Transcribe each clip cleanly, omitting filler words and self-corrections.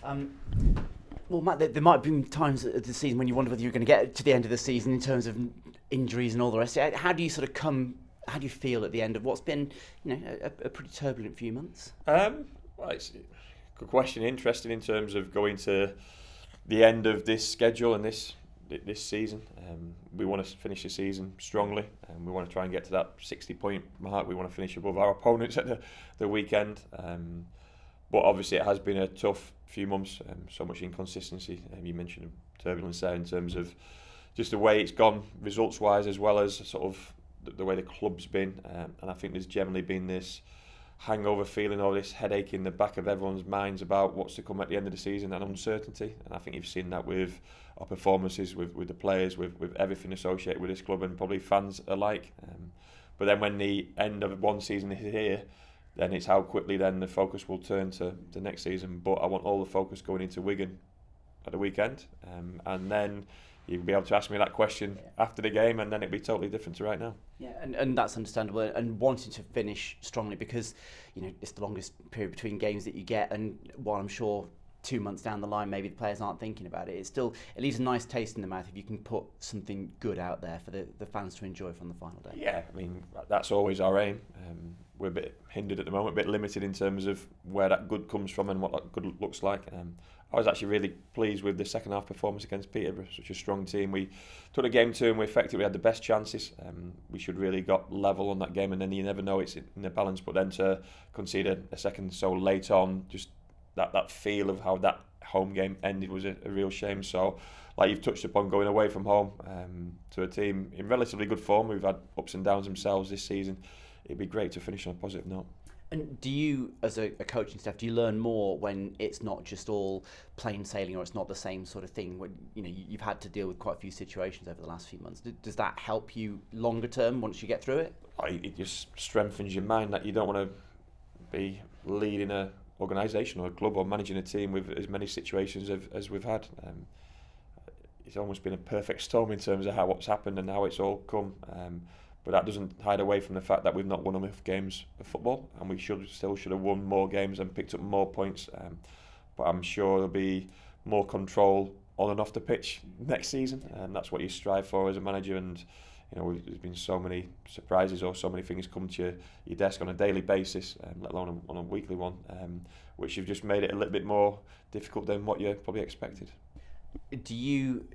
Um, well, Matt, there might have been times of the season when you wonder whether you're going to get to the end of the season in terms of injuries and all the rest. How do you sort of come? How do you feel at the end of what's been, a pretty turbulent few months? Well, it's a good question. Interesting in terms of going to the end of this schedule and this season. We want to finish the season strongly, and we want to try and get to that 60-point mark. We want to finish above our opponents at the weekend. But obviously, it has been a tough few months. So much inconsistency. You mentioned turbulence there in terms of just the way it's gone results-wise, as well as sort of the way the club's been. And I think there's generally been this hangover feeling or this headache in the back of everyone's minds about what's to come at the end of the season and uncertainty. And I think you've seen that with our performances, with the players, with everything associated with this club, and probably fans alike. But then when the end of one season is here, then it's how quickly then the focus will turn to the next season. But I want all the focus going into Wigan at the weekend, and then you'll be able to ask me that question after the game, and then it'll be totally different to right now. Yeah, and that's understandable, and wanting to finish strongly because it's the longest period between games that you get, and while I'm sure 2 months down the line maybe the players aren't thinking about it, it leaves a nice taste in the mouth if you can put something good out there for the fans to enjoy from the final day. Yeah, I mean, that's always our aim. We're a bit hindered at the moment, a bit limited in terms of where that good comes from and what that good looks like. I was actually really pleased with the second half performance against Peterborough, such a strong team. We took the game to them, we effectively had the best chances. We should really got level on that game, and then you never know it's in the balance. But then to concede a second so late on, just that feel of how that home game ended was a real shame. So, like you've touched upon, going away from home to a team in relatively good form, who've had ups and downs themselves this season, it'd be great to finish on a positive note. And do you, as a coaching staff, do you learn more when it's not just all plain sailing, or it's not the same sort of thing? When you've had to deal with quite a few situations over the last few months. Does that help you longer term once you get through it? It just strengthens your mind that you don't want to be leading a organisation or a club or managing a team with as many situations as we've had. It's almost been a perfect storm in terms of what's happened and how it's all come. But that doesn't hide away from the fact that we've not won enough games of football, and we should have won more games and picked up more points. But I'm sure there'll be more control on and off the pitch next season, and that's what you strive for as a manager. And there's been so many surprises or so many things come to your desk on a daily basis, let alone on a weekly one, which have just made it a little bit more difficult than what you probably expected. Do you,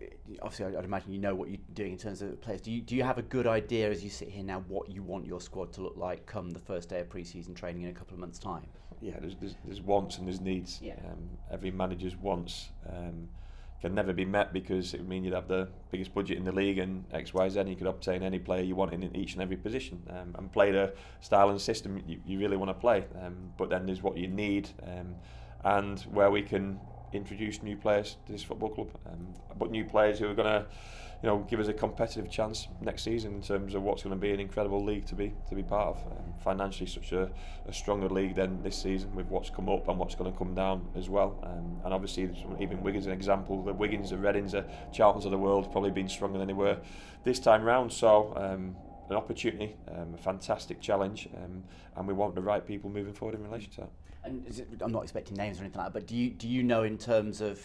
obviously I'd imagine you know what you're doing in terms of players, do you have a good idea as you sit here now what you want your squad to look like come the first day of pre-season training in a couple of months' time? Yeah, there's wants and there's needs. Yeah. Every manager's wants can never be met, because it would mean you'd have the biggest budget in the league and X, Y, Z, and you could obtain any player you want in each and every position and play the style and system you really want to play. But then there's what you need and where we can introduce new players to this football club, but new players who are going to give us a competitive chance next season in terms of what's going to be an incredible league to be part of. Financially, such a stronger league than this season, with what's come up and what's going to come down as well. And obviously, even Wigan's an example. The Wigans, the Readings, the Charltons of the world have probably been stronger than they were this time round. So an opportunity, a fantastic challenge, and we want the right people moving forward in relation to that. And I'm not expecting names or anything like that, but do you know in terms of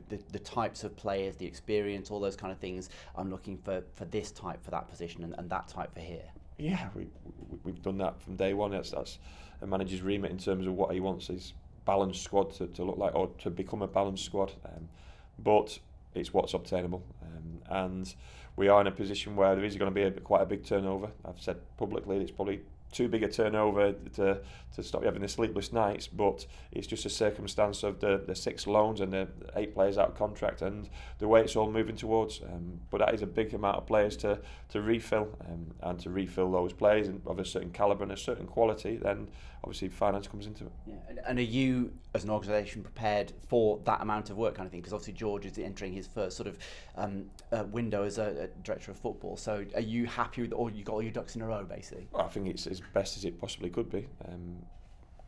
the types of players, the experience, all those kind of things, I'm looking for this type for that position and that type for here? Yeah, we've done that from day one. That's a manager's remit in terms of what he wants his balanced squad to look like, or to become a balanced squad. But it's what's obtainable, and we are in a position where there is going to be quite a big turnover. I've said publicly it's probably too big a turnover to stop you having the sleepless nights, but it's just a circumstance of the 6 loans and the 8 players out of contract and the way it's all moving towards. But that is a big amount of players to refill, and to refill those players of a certain calibre and a certain quality, then obviously finance comes into it. Yeah. And are you, as an organisation, prepared for that amount of work kind of thing? Because obviously George is entering his first sort of window as a director of football. So are you happy with, or you got all your ducks in a row basically? Well, I think it's as best as it possibly could be.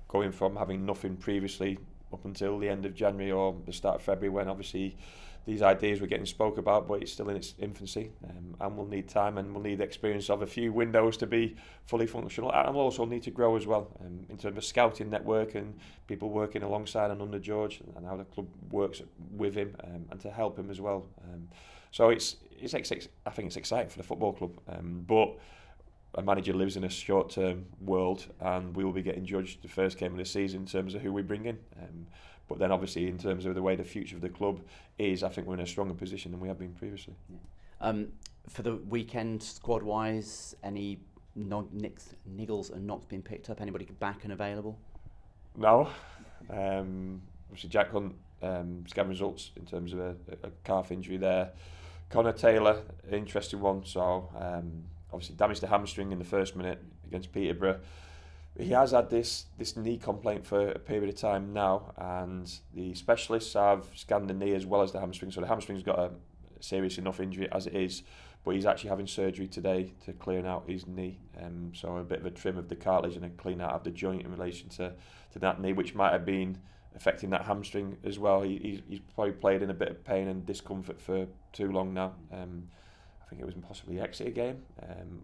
Going from having nothing previously up until the end of January or the start of February, when obviously these ideas were getting spoke about, but it's still in its infancy, and we'll need time and we'll need the experience of a few windows to be fully functional, and we'll also need to grow as well in terms of scouting network and people working alongside and under George, and how the club works with him, and to help him as well. So I think it's exciting for the football club, but a manager lives in a short-term world, and we will be getting judged the first game of the season in terms of who we bring in. But then obviously in terms of the way the future of the club is, I think we're in a stronger position than we have been previously. For the weekend, squad-wise, any niggles and knocks being picked up? Anybody back and available? No. Obviously Jack Hunt, scan results in terms of a calf injury there. Connor Taylor, interesting one. So obviously damaged the hamstring in the first minute against Peterborough. He has had this knee complaint for a period of time now, and the specialists have scanned the knee as well as the hamstring. So the hamstring's got a serious enough injury as it is, but he's actually having surgery today to clean out his knee. So a bit of a trim of the cartilage and a clean out of the joint in relation to that knee, which might have been affecting that hamstring as well. He's probably played in a bit of pain and discomfort for too long now. I think it was possibly the Exeter game,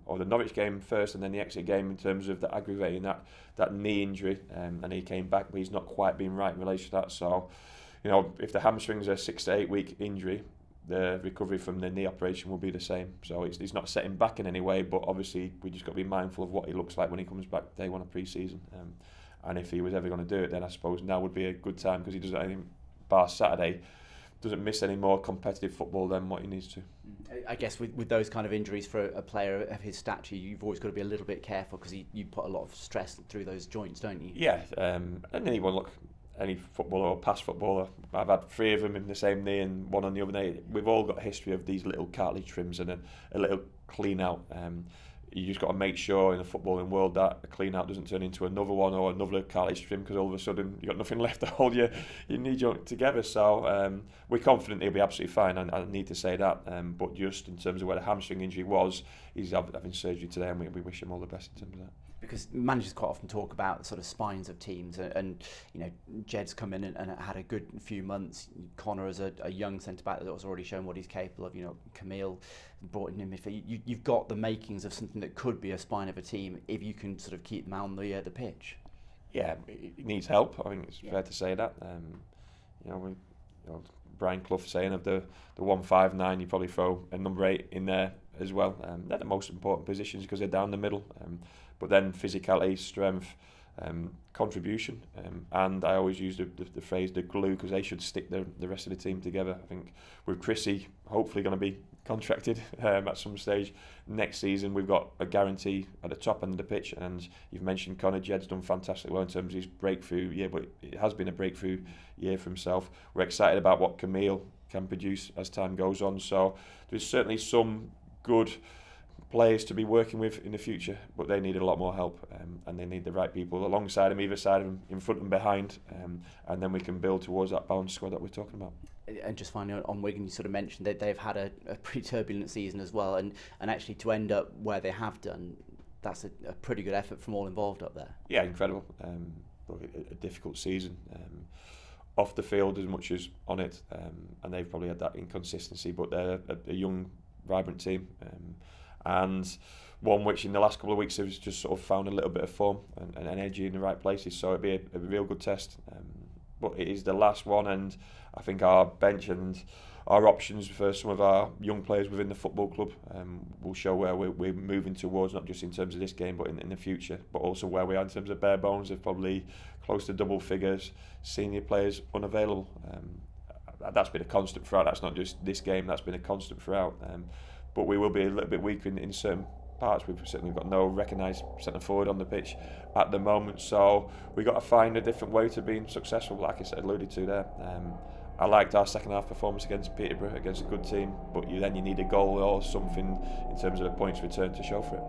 or the Norwich game first, and then the Exeter game in terms of the aggravating that knee injury, and he came back, but he's not quite been right in relation to that. So, if the hamstring's a 6 to 8 week injury, the recovery from the knee operation will be the same. So it's not setting back in any way, but obviously we just got to be mindful of what he looks like when he comes back day one of pre-season. And if he was ever going to do it, then I suppose now would be a good time, because he doesn't anything bar Saturday. Doesn't miss any more competitive football than what he needs to. I guess with those kind of injuries for a player of his stature, you've always got to be a little bit careful, because you put a lot of stress through those joints, don't you? Yeah, and any footballer or past footballer, I've had 3 of them in the same knee and 1 on the other knee. We've all got a history of these little cartilage trims and a little clean out. You just got to make sure in the footballing world that a clean out doesn't turn into another one or another cartilage trim, because all of a sudden you've got nothing left to hold your knee joint together. So we're confident he'll be absolutely fine, and I need to say that. But just in terms of where the hamstring injury was, he's having surgery today, and we wish him all the best in terms of that. Because managers quite often talk about sort of spines of teams, and Jed's come in and had a good few months. Connor is a young centre back that has already shown what he's capable of. Camille brought in midfield. You've got the makings of something that could be a spine of a team if you can sort of keep them on the pitch. Yeah, he needs help. I think it's fair to say that. Brian Clough saying of the 159, you probably throw a number 8 in there as well. They're the most important positions because they're down the middle. But then physicality, strength, contribution, and I always use the phrase the glue, because they should stick the rest of the team together. I think with Chrissy hopefully going to be contracted at some stage next season, we've got a guarantee at the top end of the pitch. And you've mentioned Connor. Jed's done fantastically well in terms of his breakthrough year, but it has been a breakthrough year for himself. We're excited about what Camille can produce as time goes on. So there's certainly some good players to be working with in the future, but they need a lot more help, and they need the right people alongside them, either side of them, in front and behind, and then we can build towards that balanced squad that we're talking about. And just finally on Wigan, you sort of mentioned that they've had a pretty turbulent season as well, and actually to end up where they have done, that's a pretty good effort from all involved up there. Yeah, incredible. A difficult season. Off the field as much as on it, and they've probably had that inconsistency, but they're a young, vibrant team, and one which in the last couple of weeks has just sort of found a little bit of form and energy in the right places, so it'd be a real good test. But it is the last one, and I think our bench and our options for some of our young players within the football club will show where we're moving towards, not just in terms of this game but in the future, but also where we are in terms of bare bones of probably close to double figures, senior players unavailable. That's been a constant throughout. That's not just this game, that's been a constant throughout. But we will be a little bit weaker in certain parts. We've certainly got no recognised centre forward on the pitch at the moment, so we've got to find a different way to being successful, like I said, alluded to there. I liked our second half performance against Peterborough, against a good team, but you need a goal or something in terms of the points return to show for it.